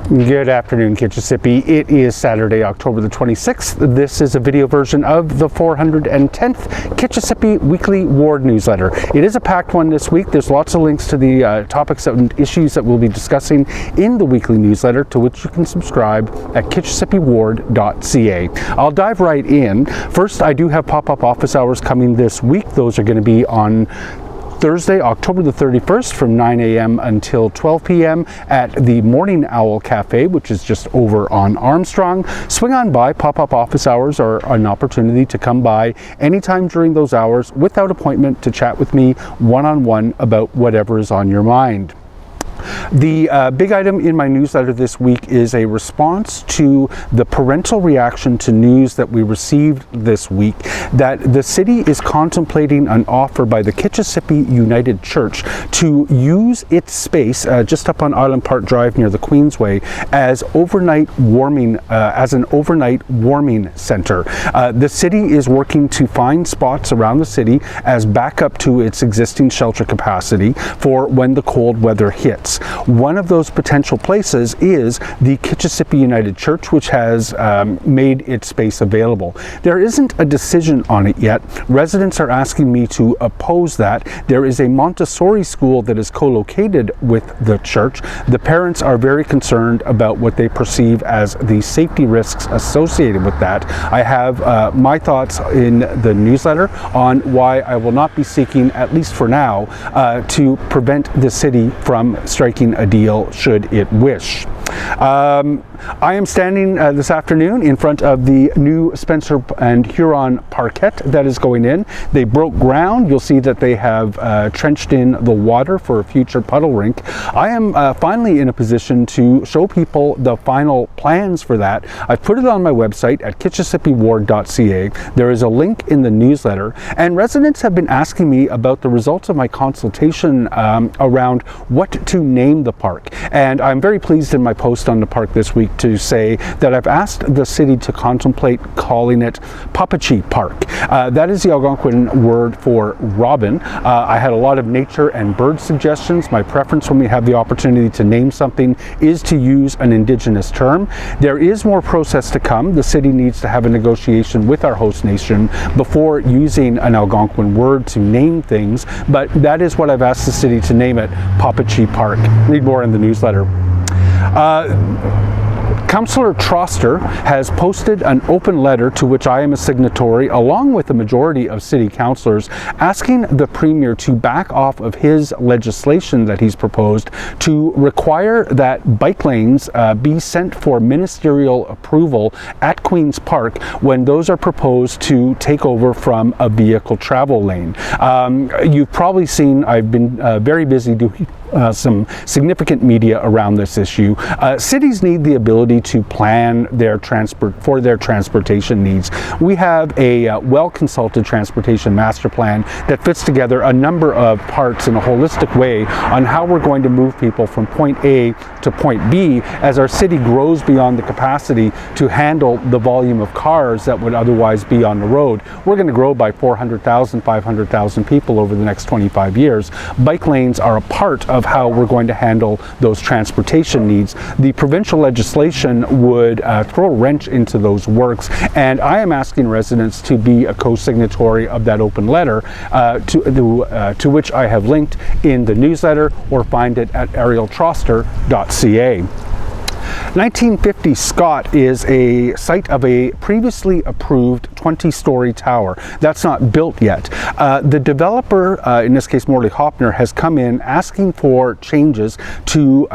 Good afternoon, Kitchissippi. It is Saturday, October the 26th. This is a video version of the 410th Kitchissippi Weekly Ward Newsletter. It is a packed one this week. There's lots of links to the topics and issues that we'll be discussing in the weekly newsletter, to which you can subscribe at kitchissippiward.ca. I'll dive right in. First, I do have pop-up office hours coming this week. Those are going to be on Thursday, October the 31st from 9 a.m. until 12 p.m. at the Morning Owl Cafe, which is just over on Armstrong. Swing on by. Pop-up office hours are an opportunity to come by anytime during those hours without appointment to chat with me one-on-one about whatever is on your mind. The big item in my newsletter this week is a response to the parental reaction to news that we received this week that the city is contemplating an offer by the Kitchissippi United Church to use its space just up on Island Park Drive near the Queensway as an overnight warming center. The city is working to find spots around the city as backup to its existing shelter capacity for when the cold weather hits. One of those potential places is the Kitchissippi United Church, which has made its space available. There isn't a decision on it yet. Residents are asking me to oppose that. There is a Montessori school that is co-located with the church. The parents are very concerned about what they perceive as the safety risks associated with that. I have my thoughts in the newsletter on why I will not be seeking, at least for now, to prevent the city from striking a deal should it wish. I am standing this afternoon in front of the new Spencer and Huron parquet that is going in. They broke ground. You'll see that they have trenched in the water for a future puddle rink. I am finally in a position to show people the final plans for that. I've put it on my website at kitchissippiward.ca. There is a link in the newsletter, and residents have been asking me about the results of my consultation around what to name the park. And I'm very pleased in my post on the park this week to say that I've asked the city to contemplate calling it Popup Park. That is the Algonquin word for robin. I had a lot of nature and bird suggestions. My preference when we have the opportunity to name something is to use an Indigenous term. There is more process to come. The city needs to have a negotiation with our host nation before using an Algonquin word to name things, but that is what I've asked the city to name it, Popup Park. Read more in the newsletter. Councillor Troster has posted an open letter to which I am a signatory, along with the majority of city councillors, asking the Premier to back off of his legislation that he's proposed to require that bike lanes be sent for ministerial approval at Queen's Park when those are proposed to take over from a vehicle travel lane. You've probably seen I've been very busy doing some significant media around this issue. Cities need the ability to plan their transportation needs. We have a well-consulted transportation master plan that fits together a number of parts in a holistic way on how we're going to move people from point A to point B as our city grows beyond the capacity to handle the volume of cars that would otherwise be on the road. We're going to grow by 400,000, 500,000 people over the next 25 years. Bike lanes are a part of how we're going to handle those transportation needs. The provincial legislation would throw a wrench into those works, and I am asking residents to be a co-signatory of that open letter to which I have linked in the newsletter, or find it at arieltroster.ca. 1950 Scott is a site of a previously approved 20-story tower. That's not built yet. The developer, in this case Morley Hopner, has come in asking for changes to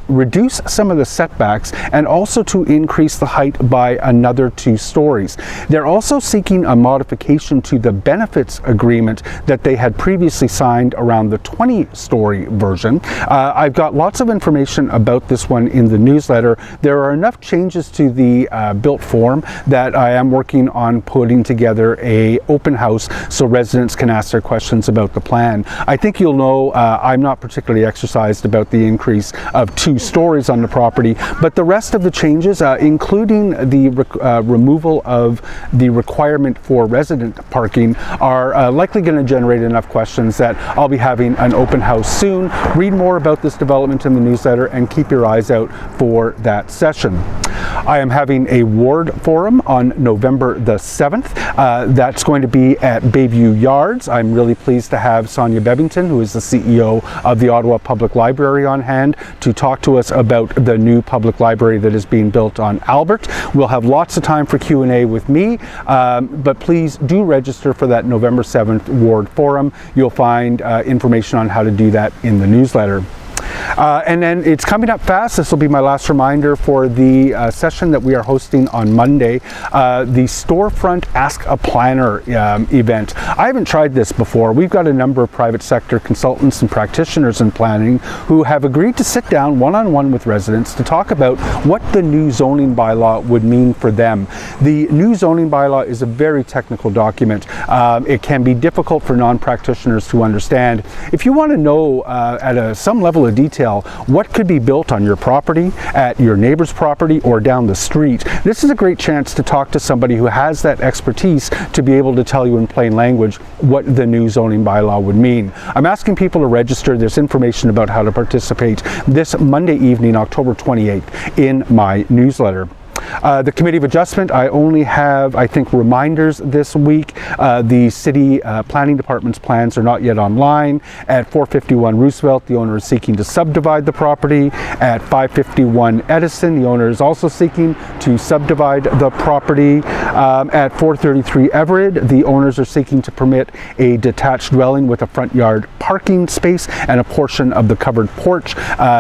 reduce some of the setbacks and also to increase the height by another 2 stories. They're also seeking a modification to the benefits agreement that they had previously signed around the 20-story version. I've got lots of information about this one in the newsletter. There are enough changes to the built form that I am working on putting together a open house so residents can ask their questions about the plan. I think you'll know I'm not particularly exercised about the increase of 2 stories on the property, but the rest of the changes, including the removal of the requirement for resident parking, are likely going to generate enough questions that I'll be having an open house soon. Read more about this development in the newsletter and keep your eyes out for that session. I am having a ward forum on November the 7th. That's going to be at Bayview Yards. I'm really pleased to have Sonia Bebbington, who is the CEO of the Ottawa Public Library, on hand to talk to us about the new public library that is being built on Albert. We'll have lots of time for Q&A with me, but please do register for that November 7th ward forum. You'll find information on how to do that in the newsletter. And then it's coming up fast. This will be my last reminder for the session that we are hosting on Monday, the Storefront Ask a Planner event. I haven't tried this before. We've got a number of private sector consultants and practitioners in planning who have agreed to sit down one-on-one with residents to talk about what the new zoning bylaw would mean for them. The new zoning bylaw is a very technical document. It can be difficult for non-practitioners to understand. If you want to know at some level of detail what could be built on your property, at your neighbor's property, or down the street, this is a great chance to talk to somebody who has that expertise to be able to tell you in plain language what the new zoning bylaw would mean. I'm asking people to register. There's information about how to participate this Monday evening, October 28th, in my newsletter. The Committee of Adjustment, I only have, I think, reminders this week. The City Planning Department's plans are not yet online. At 451 Roosevelt, the owner is seeking to subdivide the property. At 551 Edison, the owner is also seeking to subdivide the property. At 433 Everett, the owners are seeking to permit a detached dwelling with a front yard parking space and a portion of the covered porch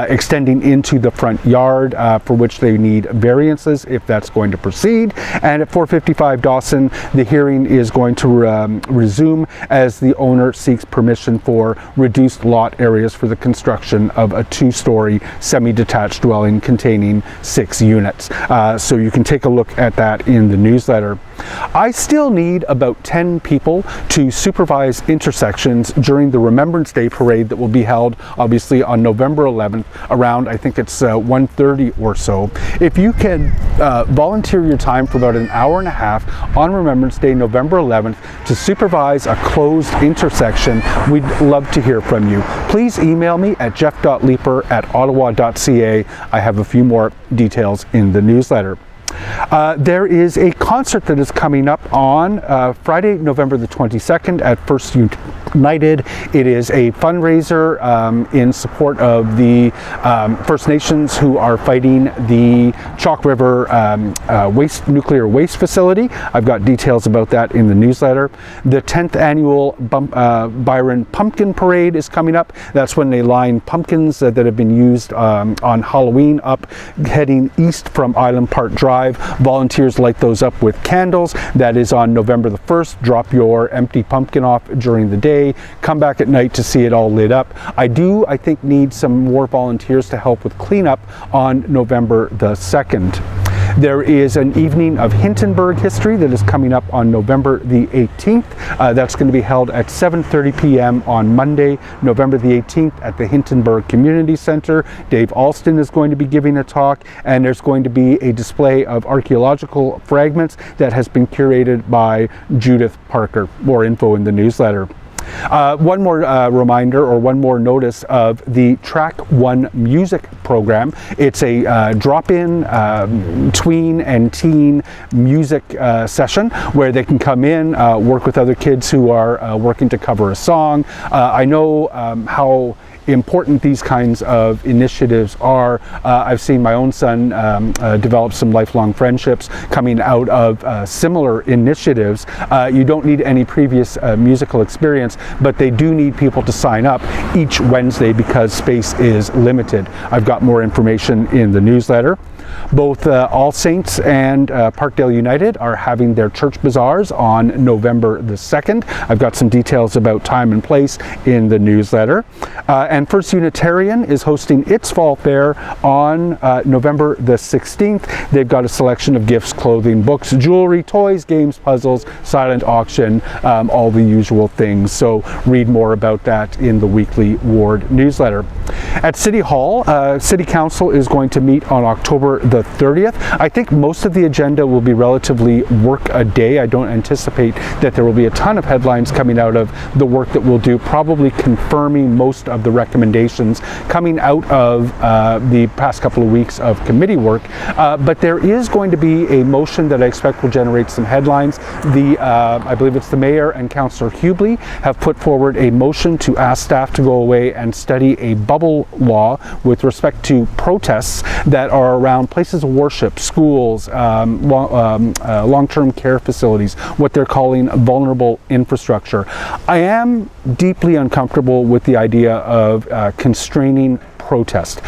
extending into the front yard, for which they need variances if that's going to proceed. And at 455 Dawson, the hearing is going to resume as the owner seeks permission for reduced lot areas for the construction of a 2-story semi-detached dwelling containing 6 units. So you can take a look at that in the newsletter. I still need about 10 people to supervise intersections during the Remembrance Day parade that will be held obviously on November 11th around, I think it's 1:30 or so. If you can volunteer your time for about an hour and a half on Remembrance Day, November 11th, to supervise a closed intersection, we'd love to hear from you. Please email me at jeff.leeper@ottawa.ca. I have a few more details in the newsletter. There is a concert that is coming up on Friday, November the 22nd at First United. It is a fundraiser in support of the First Nations who are fighting the Chalk River nuclear waste facility. I've got details about that in the newsletter. The 10th annual Byron Pumpkin Parade is coming up. That's when they line pumpkins that have been used on Halloween up heading east from Island Park Drive. Volunteers light those up with candles. That is on November the 1st. Drop your empty pumpkin off during the day. Come back at night to see it all lit up. I think, need some more volunteers to help with cleanup on November the 2nd. There is an evening of Hintonburg History that is coming up on November the 18th. That's going to be held at 7:30 p.m. on Monday, November the 18th at the Hintonburg Community Center. Dave Alston is going to be giving a talk, and there's going to be a display of archaeological fragments that has been curated by Judith Parker. More info in the newsletter. One more reminder, or one more notice of the Track 1 music program. It's a drop-in tween and teen music session where they can come in, work with other kids who are working to cover a song. I know how important these kinds of initiatives are. I've seen my own son develop some lifelong friendships coming out of similar initiatives. You don't need any previous musical experience, but they do need people to sign up each Wednesday because space is limited. I've got more information in the newsletter. Both All Saints and Parkdale United are having their church bazaars on November the 2nd. I've got some details about time and place in the newsletter. And First Unitarian is hosting its fall fair on November the 16th. They've got a selection of gifts, clothing, books, jewelry, toys, games, puzzles, silent auction, all the usual things. So read more about that in the weekly ward newsletter. At City Hall, City Council is going to meet on October the 30th. I think most of the agenda will be relatively work a day. I don't anticipate that there will be a ton of headlines coming out of the work that we'll do, probably confirming most of the recommendations coming out of the past couple of weeks of committee work. But there is going to be a motion that I expect will generate some headlines. I believe it's the Mayor and Councillor Hubley have put forward a motion to ask staff to go away and study a bubble law with respect to protests that are around places of worship, schools, long-term care facilities, what they're calling vulnerable infrastructure. I am deeply uncomfortable with the idea of constraining protest.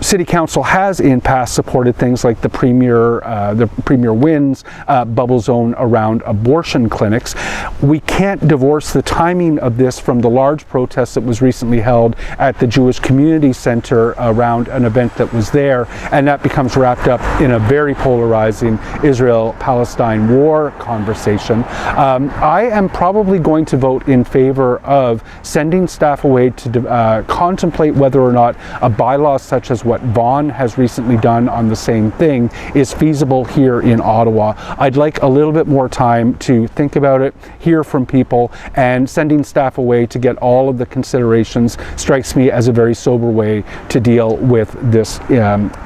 City Council has in past supported things like the Premier Wynn's bubble zone around abortion clinics. We can't divorce the timing of this from the large protest that was recently held at the Jewish Community Center around an event that was there, and that becomes wrapped up in a very polarizing Israel-Palestine war conversation. I am probably going to vote in favor of sending staff away to contemplate whether or not a bylaw such as what Vaughan has recently done on the same thing is feasible here in Ottawa. I'd like a little bit more time to think about it, hear from people, and sending staff away to get all of the considerations strikes me as a very sober way to deal with this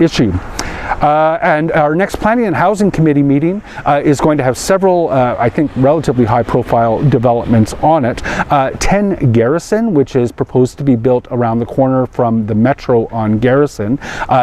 issue. And our next Planning and Housing Committee meeting is going to have several, I think, relatively high-profile developments on it. 10 Garrison, which is proposed to be built around the corner from the Metro on Garrison,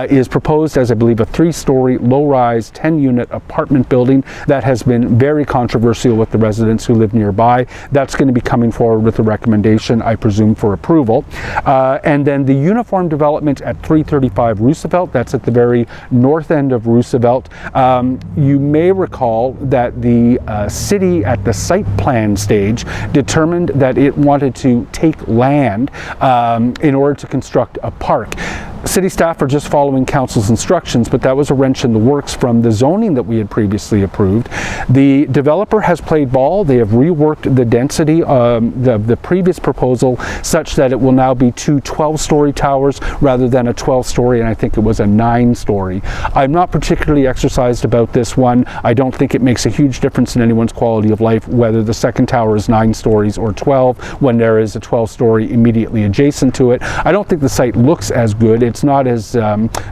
is proposed as, I believe, a 3-story, low-rise, 10-unit apartment building that has been very controversial with the residents who live nearby. That's going to be coming forward with a recommendation, I presume, for approval. And then the uniform development at 335 Roosevelt, that's at the very north end of Roosevelt. You may recall that the city at the site plan stage determined that it wanted to take land in order to construct a park. City staff are just following council's instructions, but that was a wrench in the works from the zoning that we had previously approved. The developer has played ball. They have reworked the density of the previous proposal such that it will now be 2 12-story towers rather than a 12-story, and I think it was a 9-story. I'm not particularly exercised about this one. I don't think it makes a huge difference in anyone's quality of life whether the second tower is 9 stories or 12 when there is a 12-story immediately adjacent to it. I don't think the site looks as good. It's not as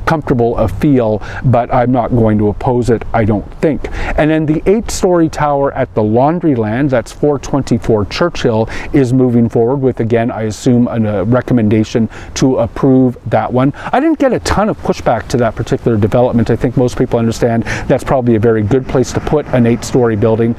comfortable a feel, but I'm not going to oppose it, I don't think. And then the 8-story tower at the Laundryland, that's 424 Churchill, is moving forward with, again, I assume, a recommendation to approve that one. I didn't get a ton of pushback to that particular development. I think most people understand that's probably a very good place to put an 8-story building.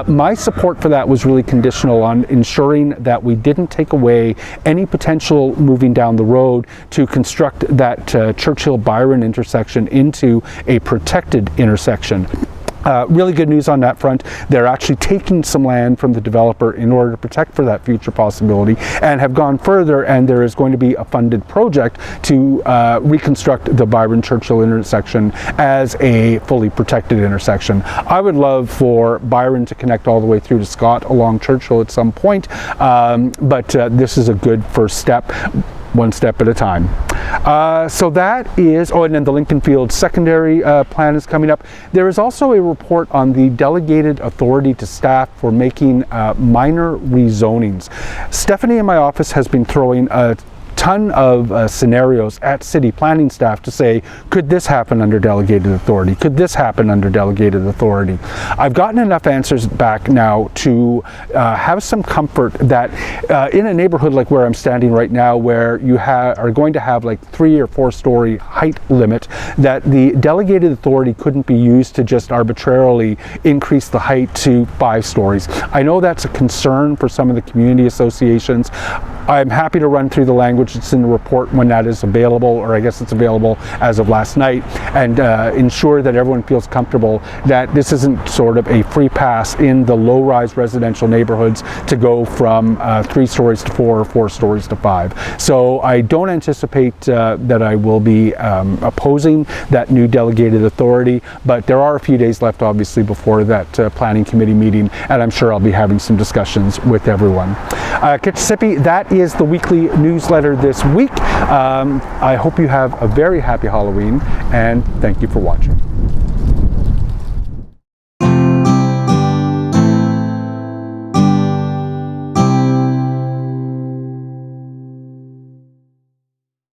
My support for that was really conditional on ensuring that we didn't take away any potential moving down the road to construct that Churchill-Byron intersection into a protected intersection. Really good news on that front. They're actually taking some land from the developer in order to protect for that future possibility, and have gone further, and there is going to be a funded project to reconstruct the Byron-Churchill intersection as a fully protected intersection. I would love for Byron to connect all the way through to Scott along Churchill at some point, but this is a good first step. One step at a time. So that is, and then the Lincoln Fields secondary plan is coming up. There is also a report on the delegated authority to staff for making minor rezonings. Stephanie in my office has been throwing a ton of scenarios at city planning staff to say, could this happen under delegated authority? Could this happen under delegated authority? I've gotten enough answers back now to have some comfort that in a neighborhood like where I'm standing right now, where you are going to have like 3 or 4 story height limit, that the delegated authority couldn't be used to just arbitrarily increase the height to 5 stories. I know that's a concern for some of the community associations. I'm happy to run through the language that's in the report when that is available, or I guess it's available as of last night, and ensure that everyone feels comfortable that this isn't sort of a free pass in the low-rise residential neighborhoods to go from 3 stories to 4 or 4 stories to 5. So I don't anticipate that I will be opposing that new delegated authority, but there are a few days left obviously before that planning committee meeting, and I'm sure I'll be having some discussions with everyone. Kitchissippi, that is the weekly newsletter this week. I hope you have a very happy Halloween, and thank you for watching.